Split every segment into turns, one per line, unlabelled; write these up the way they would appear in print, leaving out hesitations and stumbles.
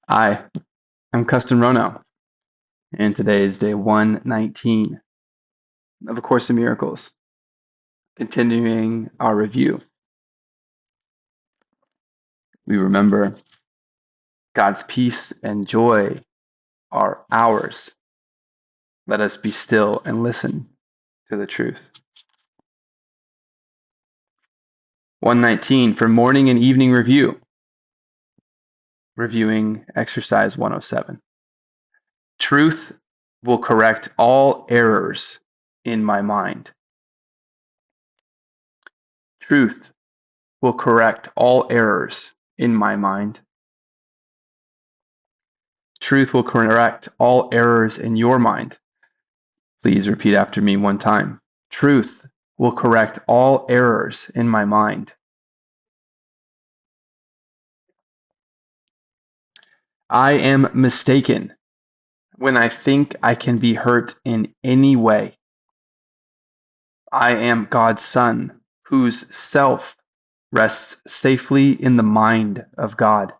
Hi, I'm Kesten Rono, and today is day 119 of A Course in Miracles, continuing our review. We remember God's peace and joy are ours. Let us be still and listen to the truth. 119 for morning and evening review, reviewing exercise 107. Truth will correct all errors in my mind. Truth will correct all errors in my mind. Truth will correct all errors in your mind. Please repeat after me one time. Truth will correct all errors in my mind. I am mistaken when I think I can be hurt in any way. I am God's Son, whose self rests safely in the mind of God.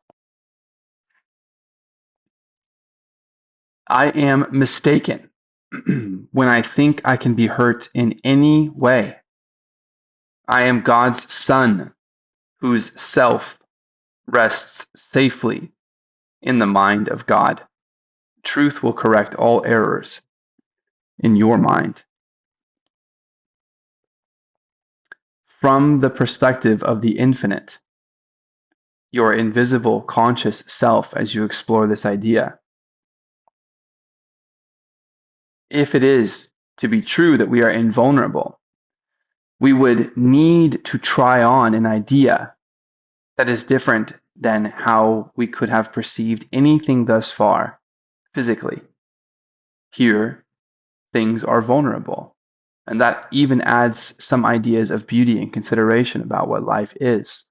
I am mistaken when I think I can be hurt in any way. I am God's Son, whose self rests safely in the mind of God. Truth will correct all errors in your mind. From the perspective of the infinite, your invisible conscious self, as you explore this idea, if it is to be true that we are invulnerable, we would need to try on an idea that is different than how we could have perceived anything thus far physically. Here, things are vulnerable. And that even adds some ideas of beauty and consideration about what life is.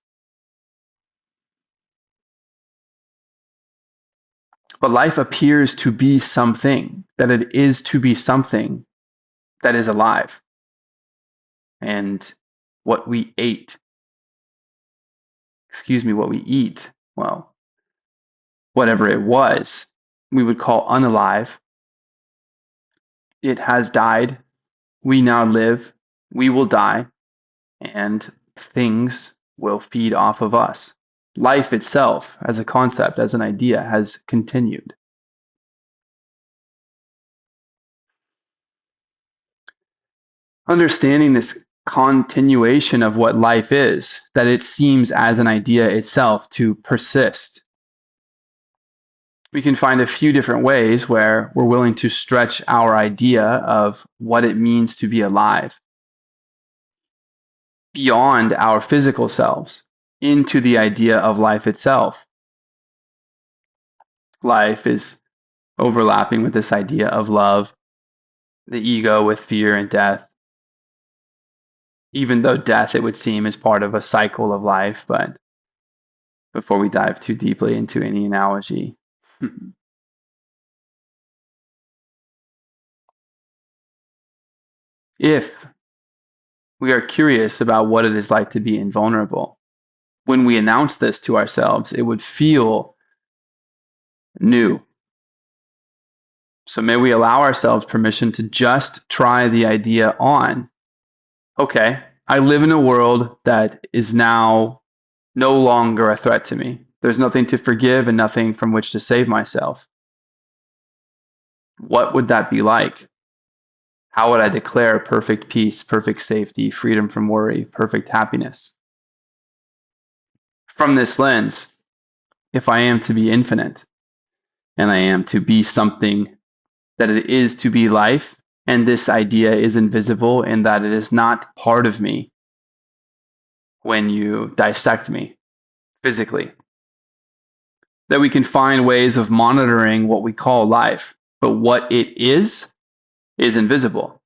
But life appears to be something, that it is to be something that is alive. And what we what we eat, well, whatever it was, we would call unalive. It has died. We now live. We will die. And things will feed off of us. Life itself, as a concept, as an idea, has continued. Understanding this continuation of what life is, that it seems as an idea itself to persist. We can find a few different ways where we're willing to stretch our idea of what it means to be alive beyond our physical selves into the idea of life itself. Life is overlapping with this idea of love, the ego with fear and death. Even though death, it would seem, is part of a cycle of life, but before we dive too deeply into any analogy. If we are curious about what it is like to be invulnerable, when we announce this to ourselves, it would feel new. So may we allow ourselves permission to just try the idea on. Okay, I live in a world that is now no longer a threat to me. There's nothing to forgive and nothing from which to save myself. What would that be like? How would I declare perfect peace, perfect safety, freedom from worry, perfect happiness? From this lens, if I am to be infinite and I am to be something that it is to be life, and this idea is invisible in that it is not part of me when you dissect me physically, that we can find ways of monitoring what we call life, but what it is invisible.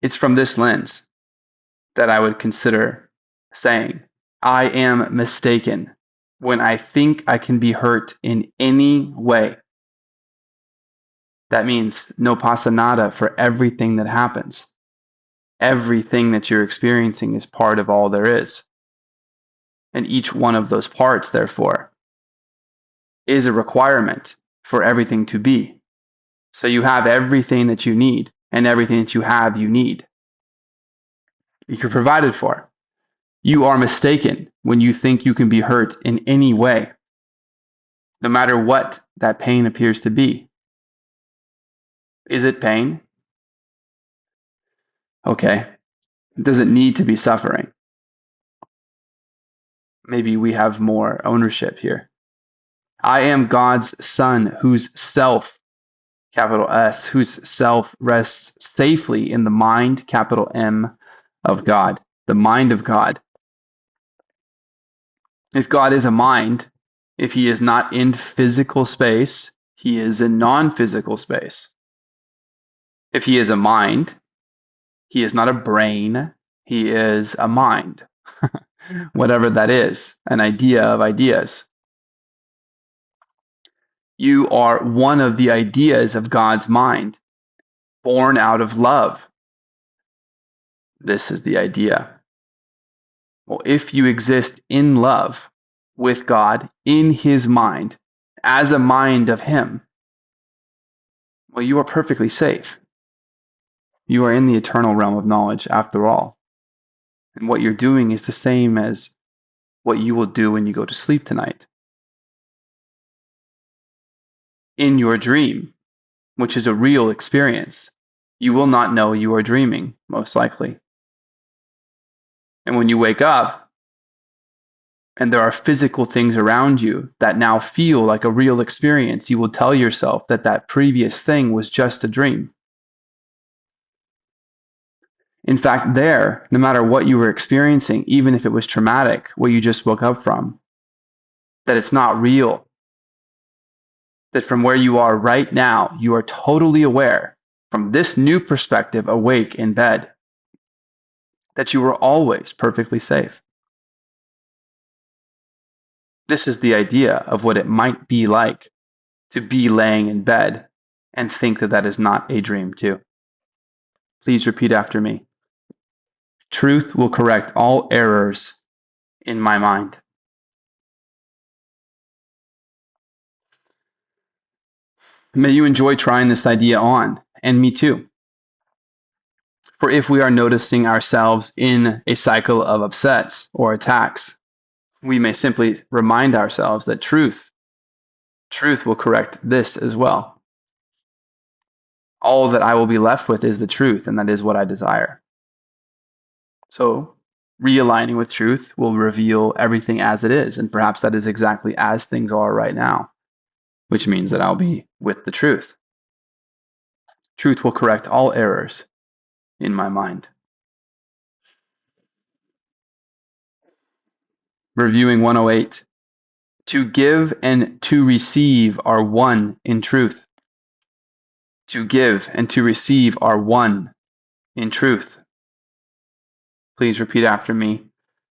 It's from this lens that I would consider saying, I am mistaken when I think I can be hurt in any way. That means no pasa nada for everything that happens. Everything that you're experiencing is part of all there is. And each one of those parts, therefore, is a requirement for everything to be. So you have everything that you need, and everything that you have, you need. You're provided for. You are mistaken when you think you can be hurt in any way, no matter what that pain appears to be. Is it pain? Okay. Does it need to be suffering? Maybe we have more ownership here. I am God's son, whose self, capital S, whose self rests safely in the mind, capital M, of God, the mind of God. If God is a mind, if he is not in physical space, he is in non-physical space. If he is a mind, he is not a brain, he is a mind. Whatever that is, an idea of ideas. You are one of the ideas of God's mind, born out of love. This is the idea. Well, if you exist in love with God, in his mind, as a mind of him, well, you are perfectly safe. You are in the eternal realm of knowledge after all. And what you're doing is the same as what you will do when you go to sleep tonight. In your dream, which is a real experience, you will not know you are dreaming, most likely. And when you wake up, and there are physical things around you that now feel like a real experience, you will tell yourself that that previous thing was just a dream. In fact, there, no matter what you were experiencing, even if it was traumatic, what you just woke up from, that it's not real. That from where you are right now, you are totally aware, from this new perspective, awake in bed, that you are always perfectly safe. This is the idea of what it might be like to be laying in bed and think that that is not a dream too. Please repeat after me. Truth will correct all errors in my mind. May you enjoy trying this idea on, and me too. For if we are noticing ourselves in a cycle of upsets or attacks, we may simply remind ourselves that truth will correct this as well. All that I will be left with is the truth, and that is what I desire. So, realigning with truth will reveal everything as it is, and perhaps that is exactly as things are right now, which means that I'll be with the truth. Truth will correct all errors in my mind. Reviewing 108. To give and to receive are one in truth. To give and to receive are one in truth. Please repeat after me.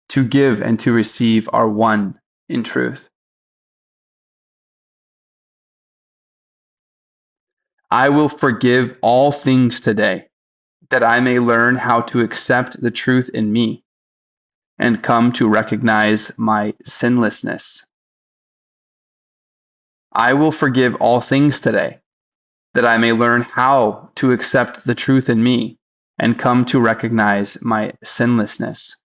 To give and to receive are one in truth. I will forgive all things today, that I may learn how to accept the truth in me and come to recognize my sinlessness. I will forgive all things today, that I may learn how to accept the truth in me and come to recognize my sinlessness.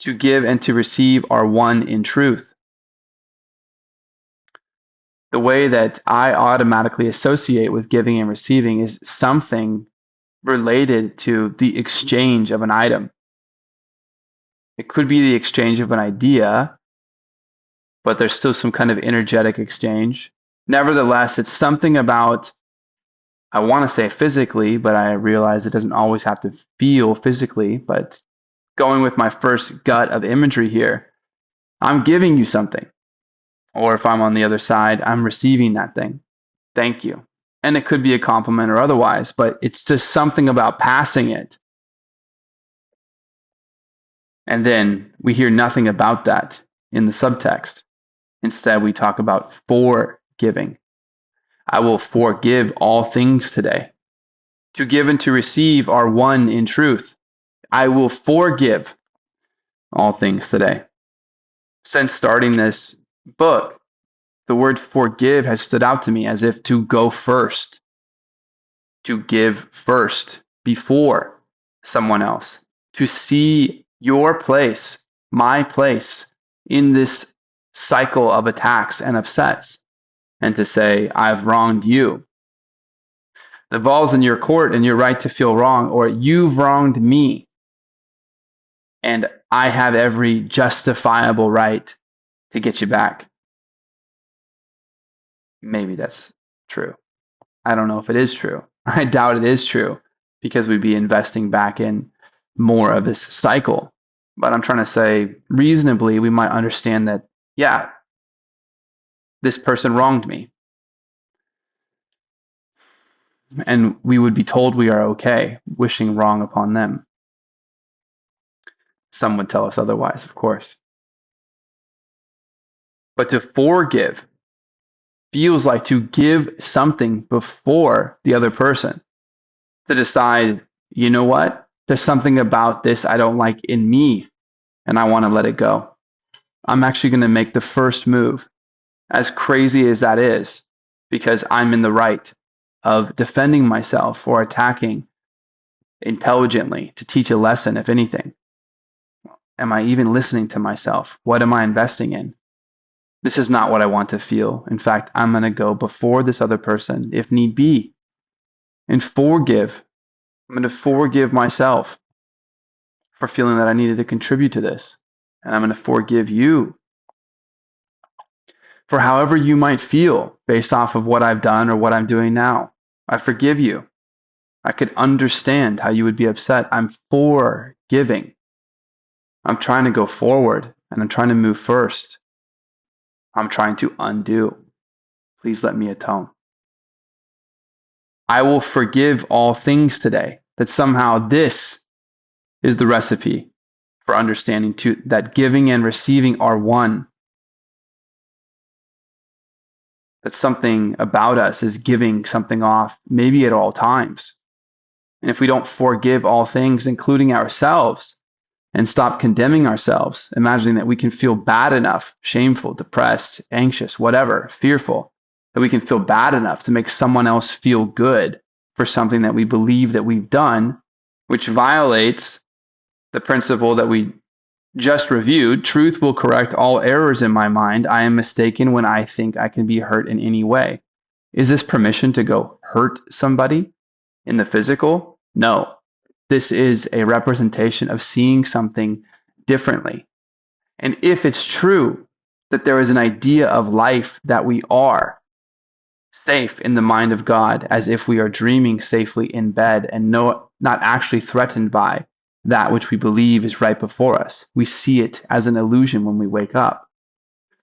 To give and to receive are one in truth. The way that I automatically associate with giving and receiving is something related to the exchange of an item. It could be the exchange of an idea, but there's still some kind of energetic exchange. Nevertheless, it's something about, I want to say physically, but I realize it doesn't always have to feel physically. But going with my first gut of imagery here, I'm giving you something. Or if I'm on the other side, I'm receiving that thing. Thank you. And it could be a compliment or otherwise, but it's just something about passing it. And then we hear nothing about that in the subtext. Instead, we talk about forgiving. I will forgive all things today. To give and to receive are one in truth. I will forgive. all things today. Since starting this book, the word forgive has stood out to me as if to go first, to give first before someone else, to see your place, my place in this cycle of attacks and upsets, and to say, I've wronged you. The ball's in your court and you're right to feel wrong, or you've wronged me, and I have every justifiable right to get you back. Maybe that's true. I don't know if it is true. I doubt it is true because we'd be investing back in more of this cycle. But I'm trying to say, reasonably, we might understand that, yeah, this person wronged me. And we would be told we are okay, wishing wrong upon them. Some would tell us otherwise, of course. But to forgive feels like to give something before the other person, to decide, you know what? There's something about this I don't like in me, and I want to let it go. I'm actually going to make the first move, as crazy as that is, because I'm in the right of defending myself or attacking intelligently to teach a lesson, if anything. Am I even listening to myself? What am I investing in? This is not what I want to feel. In fact, I'm going to go before this other person, if need be, and forgive. I'm going to forgive myself for feeling that I needed to contribute to this. And I'm going to forgive you for however you might feel based off of what I've done or what I'm doing now. I forgive you. I could understand how you would be upset. I'm forgiving. I'm trying to go forward and I'm trying to move first. I'm trying to undo. Please let me atone. I will forgive all things today. That somehow this is the recipe for understanding too, that giving and receiving are one. That something about us is giving something off, maybe at all times. And if we don't forgive all things, including ourselves, and stop condemning ourselves, imagining that we can feel bad enough, shameful, depressed, anxious, whatever, fearful, that we can feel bad enough to make someone else feel good for something that we believe that we've done, which violates the principle that we just reviewed. Truth will correct all errors in my mind. I am mistaken when I think I can be hurt in any way. Is this permission to go hurt somebody in the physical? No. This is a representation of seeing something differently. And if it's true that there is an idea of life that we are safe in the mind of God, as if we are dreaming safely in bed and not actually threatened by that which we believe is right before us. We see it as an illusion when we wake up.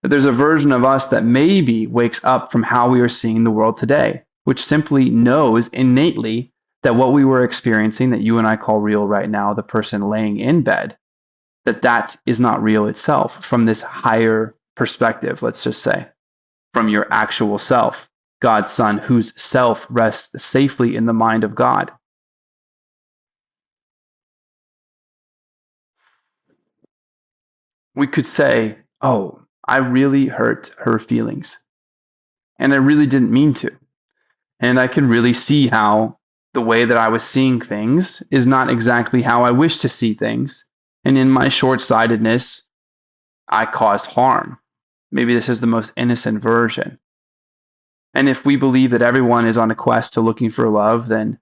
But there's a version of us that maybe wakes up from how we are seeing the world today, which simply knows innately that what we were experiencing, that you and I call real right now, the person laying in bed, that is not real itself from this higher perspective, let's just say, from your actual self, God's Son, whose self rests safely in the mind of God. We could say, oh, I really hurt her feelings, and I really didn't mean to. And I can really see how the way that I was seeing things is not exactly how I wish to see things. And in my short-sightedness, I caused harm. Maybe this is the most innocent version. And if we believe that everyone is on a quest to looking for love, then,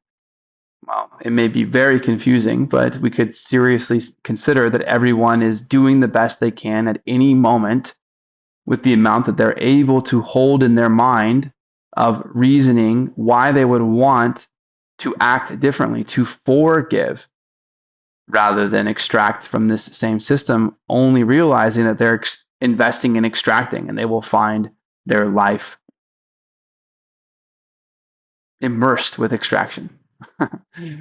well, it may be very confusing, but we could seriously consider that everyone is doing the best they can at any moment with the amount that they're able to hold in their mind of reasoning why they would want to act differently, to forgive rather than extract from this same system, only realizing that they're investing in extracting and they will find their life immersed with extraction.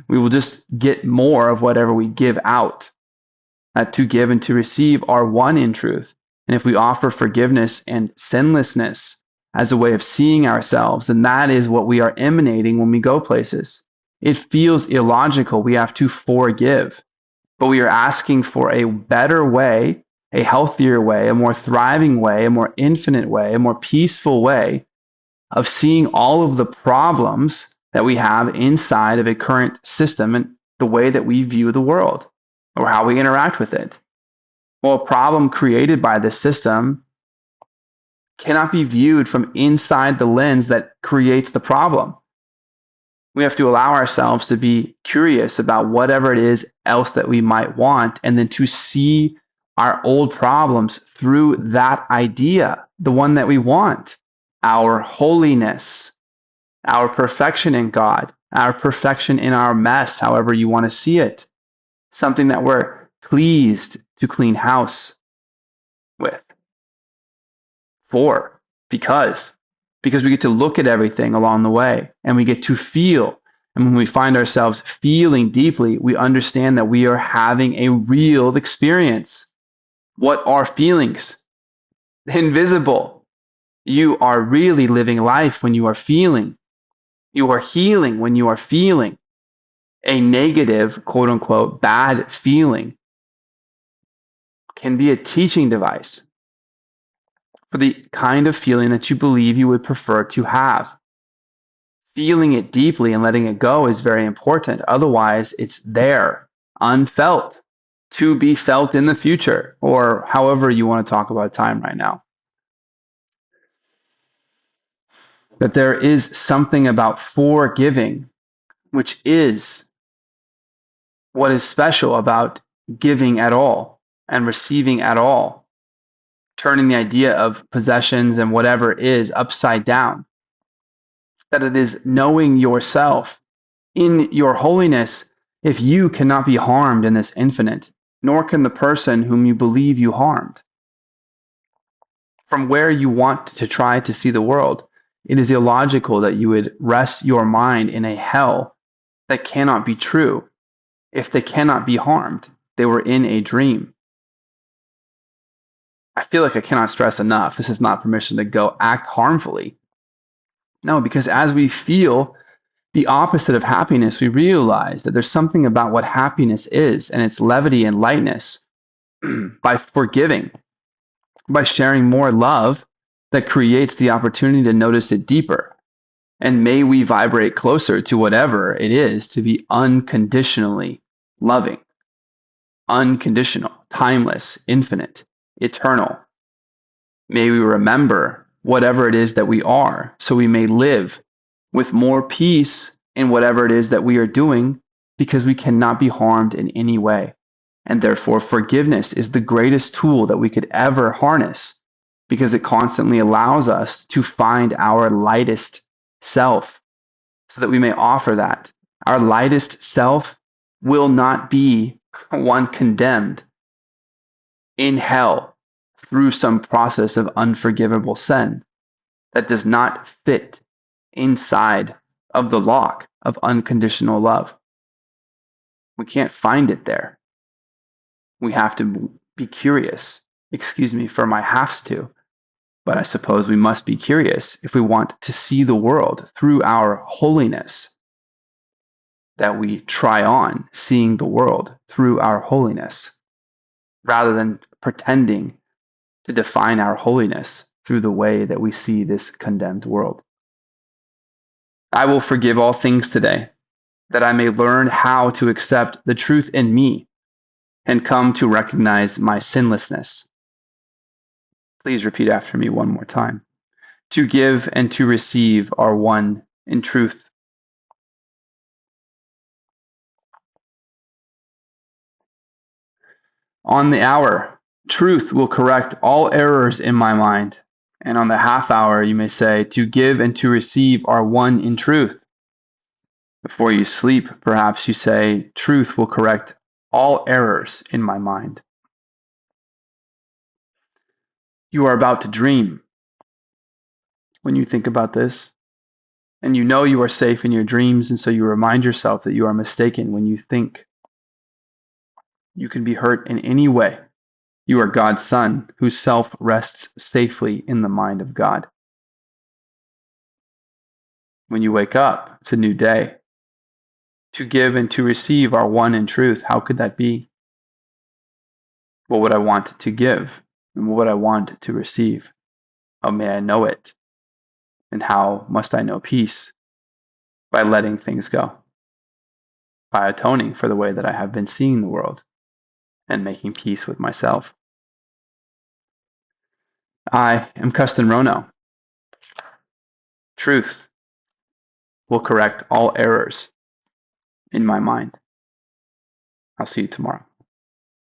We will just get more of whatever we give out. To give and to receive are one in truth. And if we offer forgiveness and sinlessness as a way of seeing ourselves, then that is what we are emanating when we go places. It feels illogical. We have to forgive. but we are asking for a better way, a healthier way, a more thriving way, a more infinite way, a more peaceful way of seeing all of the problems that we have inside of a current system and the way that we view the world or how we interact with it. Well, a problem created by this system cannot be viewed from inside the lens that creates the problem. We have to allow ourselves to be curious about whatever it is else that we might want, and then to see our old problems through that idea, the one that we want, our holiness, our perfection in God, our perfection in our mess, however you want to see it, something that we're pleased to clean house with. For, because we get to look at everything along the way and we get to feel. And when we find ourselves feeling deeply, we understand that we are having a real experience. What are feelings? Invisible. You are really living life when you are feeling. You are healing when you are feeling. A negative, quote unquote, bad feeling can be a teaching device for the kind of feeling that you believe you would prefer to have. Feeling it deeply and letting it go is very important. Otherwise, it's there, unfelt, to be felt in the future, or however you want to talk about time right now. That there is something about forgiving, which is what is special about giving at all and receiving at all, turning the idea of possessions and whatever it is upside down. That it is knowing yourself in your holiness. If you cannot be harmed in this infinite, nor can the person whom you believe you harmed, from where you want to try to see the world, it is illogical that you would rest your mind in a hell that cannot be true. If they cannot be harmed, they were in a dream. I feel like I cannot stress enough, this is not permission to go act harmfully. No, because as we feel the opposite of happiness, we realize that there's something about what happiness is and its levity and lightness by forgiving, by sharing more love that creates the opportunity to notice it deeper. And may we vibrate closer to whatever it is to be unconditionally loving, unconditional, timeless, infinite, eternal. May we remember whatever it is that we are so we may live with more peace in whatever it is that we are doing, because we cannot be harmed in any way. And therefore, forgiveness is the greatest tool that we could ever harness, because it constantly allows us to find our lightest self so that we may offer that. Our lightest self will not be one condemned in hell through some process of unforgivable sin that does not fit inside of the lock of unconditional love. We can't find it there. We have to be curious. Excuse me for my has to, but I suppose we must be curious if we want to see the world through our holiness, that we try on seeing the world through our holiness, rather than pretending to define our holiness through the way that we see this condemned world. I will forgive all things today, that I may learn how to accept the truth in me and come to recognize my sinlessness. Please repeat after me one more time. To give and to receive are one in truth. On the hour, truth will correct all errors in my mind. And on the half hour, you may say, to give and to receive are one in truth. Before you sleep, perhaps you say, truth will correct all errors in my mind. You are about to dream when you think about this, and you know you are safe in your dreams, and so you remind yourself that you are mistaken when you think you can be hurt in any way. You are God's son, whose self rests safely in the mind of God. When you wake up, it's a new day. To give and to receive are one in truth. How could that be? What would I want to give? And what would I want to receive? How may I know it? And how must I know peace? By letting things go, by atoning for the way that I have been seeing the world and making peace with myself. I am Kesten Rono. Truth will correct all errors in my mind. I'll see you tomorrow.